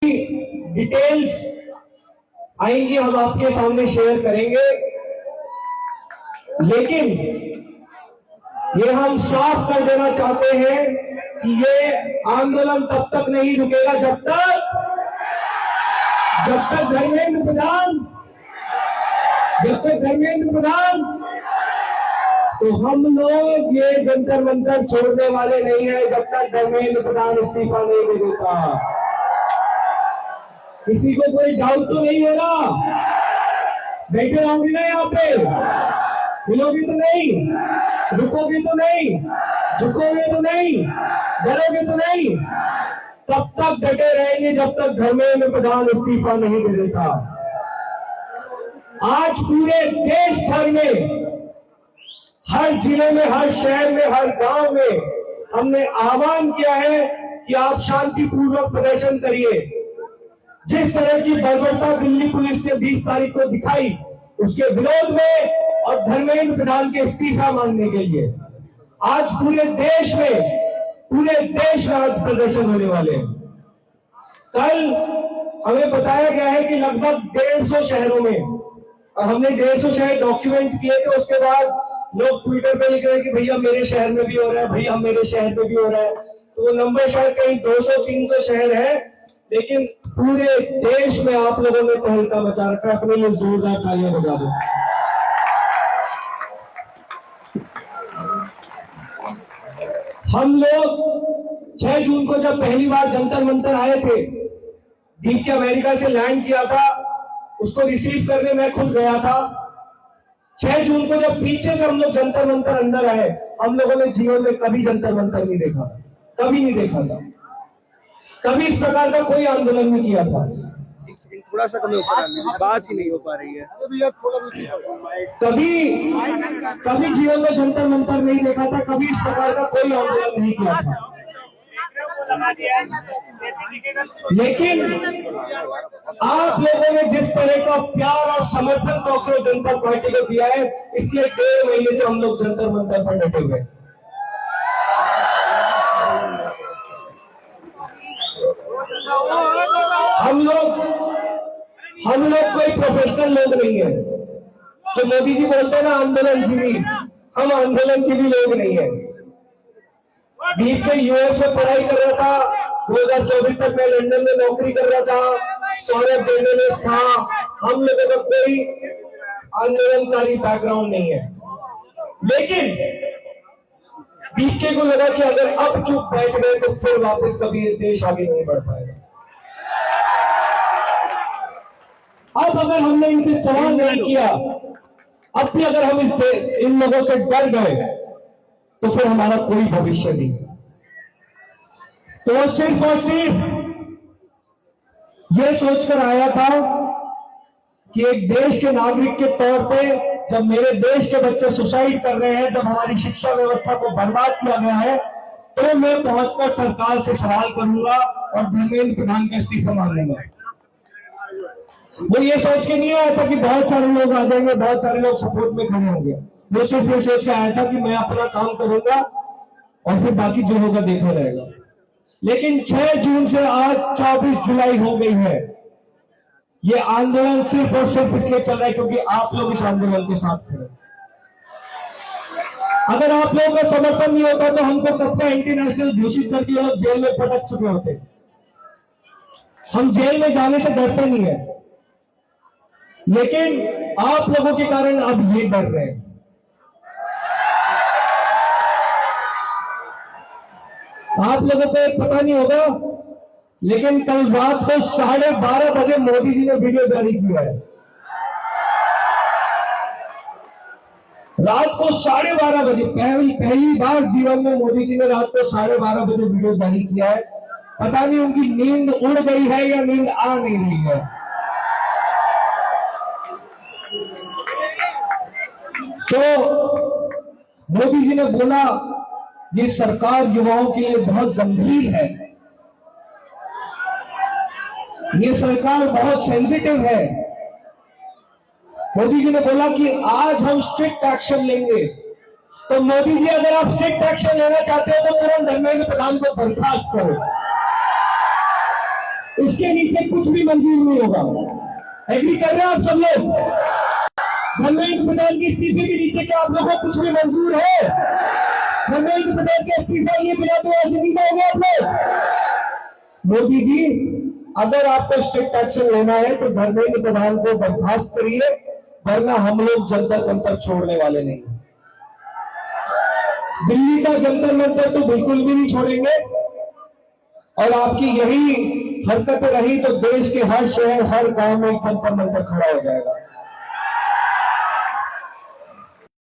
Details आएंगी, हम आपके सामने शेयर करेंगे। लेकिन ये हम साफ कर देना चाहते हैं कि ये आंदोलन तब तक नहीं रुकेगा जब तक धर्मेंद्र प्रधान तो हम लोग ये जंतर मंतर छोड़ने वाले नहीं है जब तक धर्मेंद्र प्रधान इस्तीफा नहीं दे देता। किसी को कोई डाउट तो नहीं है ना? बैठे रहोगे ना यहाँ पे? हिलोगे तो नहीं, रुकोगे तो नहीं, झुकोगे तो नहीं, डरोगे तो नहीं, तब तक डटे रहेंगे जब तक धर्मेंद्र प्रधान इस्तीफा नहीं दे देता। आज पूरे देश भर में, हर जिले में, हर शहर में, हर गांव में हमने आह्वान किया है कि आप शांतिपूर्वक प्रदर्शन करिए। जिस तरह की बर्बरता दिल्ली पुलिस ने 20 तारीख को दिखाई, उसके विरोध में और धर्मेंद्र प्रधान के इस्तीफा मांगने के लिए आज पूरे देश में आज प्रदर्शन होने वाले हैं। कल हमें बताया गया है कि लगभग 150 शहरों में, और हमने 150 शहर डॉक्यूमेंट किए थे। उसके बाद लोग ट्विटर पे लिख रहे हैं कि भैया मेरे शहर में भी हो रहा है, भैया मेरे शहर में भी हो रहा है। तो वो नंबर शायद कहीं 200-300 शहर है, लेकिन पूरे देश में आप लोगों ने तहलका मचा रखा है। अपने लिए जोरदार तालियां बजा दो। हम लोग 6 जून को जब पहली बार जंतर मंतर आए थे, डीके अमेरिका से लैंड किया था, उसको रिसीव करने मैं खुद गया था। 6 जून को जब पीछे से हम लोग जंतर मंतर अंदर आए, हम लोगों ने जीवन में कभी जंतर मंतर नहीं देखा, कभी नहीं देखा था, कभी इस प्रकार का कोई आंदोलन नहीं किया था। थोड़ा सा कम बात ही नहीं हो पा रही है। कभी जीवन में जंतर मंतर नहीं देखा था, कभी इस प्रकार का कोई आंदोलन नहीं किया था। लेकिन आप लोगों ने जिस तरह का प्यार और समर्थन कांग्रेस जनता पार्टी को दिया है, इसलिए 1.5 महीने से हम लोग जंतर मंतर पर डटे हुए। हम लोग कोई प्रोफेशनल लोग नहीं है। जो मोदी जी बोलते हैं ना आंदोलनजीवी, हम आंदोलनजीवी लोग नहीं है। बीच में यूएस में पढ़ाई कर रहा था, 2024 तक मैं लंदन में नौकरी कर रहा था, सौरभ जर्नलिस्ट था। हम लोगों का कोई आंदोलनकारी बैकग्राउंड नहीं है। लेकिन बीके को लगा कि अगर अब चुप बैठ गए तो फिर वापस कभी देश आगे नहीं बढ़ पाएगा। अब अगर हमने इनसे सवाल नहीं किया, अब भी अगर हम इन लोगों से डर गए, तो फिर हमारा कोई भविष्य नहीं। तो सिर्फ और सिर्फ यह सोचकर आया था कि एक देश के नागरिक के तौर पे, जब मेरे देश के बच्चे सुसाइड कर रहे हैं, जब हमारी शिक्षा व्यवस्था को बर्बाद किया गया है, तो मैं पहुंचकर सरकार से सवाल करूंगा और धर्मेंद्र प्रधान का इस्तीफा मांगूंगा। वो ये सोच के नहीं आया था कि बहुत सारे लोग आ जाएंगे, बहुत सारे लोग सपोर्ट में खड़े होंगे। वो सिर्फ ये सोच के आया था कि मैं अपना काम करूंगा और फिर बाकी जो होगा देखा रहेगा। लेकिन 6 जून से आज 24 जुलाई हो गई है। ये आंदोलन सिर्फ और सिर्फ इसलिए चल रहा है क्योंकि आप लोग इस आंदोलन के साथ खड़े। अगर आप लोगों का समर्थन नहीं होता तो हमको कब का इंटरनेशनल घोषित करके लोग जेल में पटक चुके होते। हम जेल में जाने से डरते नहीं है, लेकिन आप लोगों के कारण अब ये डर रहे हैं। आप लोगों को एक पता नहीं होगा, लेकिन कल रात को 12:30 बजे मोदी जी ने वीडियो जारी किया है। रात को 12:30 बजे पहली बार जीवन में मोदी जी ने रात को 12:30 बजे वीडियो जारी किया है। पता नहीं उनकी नींद उड़ गई है या नींद आ नहीं रही है। तो मोदी जी ने बोला ये सरकार युवाओं के लिए बहुत गंभीर है, ये सरकार बहुत सेंसिटिव है। मोदी जी ने बोला कि आज हम स्ट्रिक्ट एक्शन लेंगे। तो मोदी जी, अगर आप स्ट्रिक्ट एक्शन लेना चाहते हो तो तुरंत धर्मेंद्र प्रधान को बर्खास्त करो। उसके नीचे कुछ भी मंजूर नहीं होगा। एग्री कर रहे हैं आप सब लोग? धर्मेंद्र प्रधान के इस्तीफे के नीचे क्या आप लोगों को कुछ भी मंजूर है? धर्मेंद्र प्रधान का इस्तीफा ये बिना तो ऐसे नहीं दोगे आप लोग। मोदी जी, अगर आपको स्ट्रिक्ट एक्शन लेना है तो धर्मेंद्र प्रधान को बर्खास्त करिए, वरना हम लोग जंतर मंतर छोड़ने वाले नहीं। दिल्ली का जंतर मंतर तो बिल्कुल भी नहीं छोड़ेंगे, और आपकी यही हरकत रही तो देश के हर शहर हर गांव में जंतर मंतर खड़ा हो जाएगा।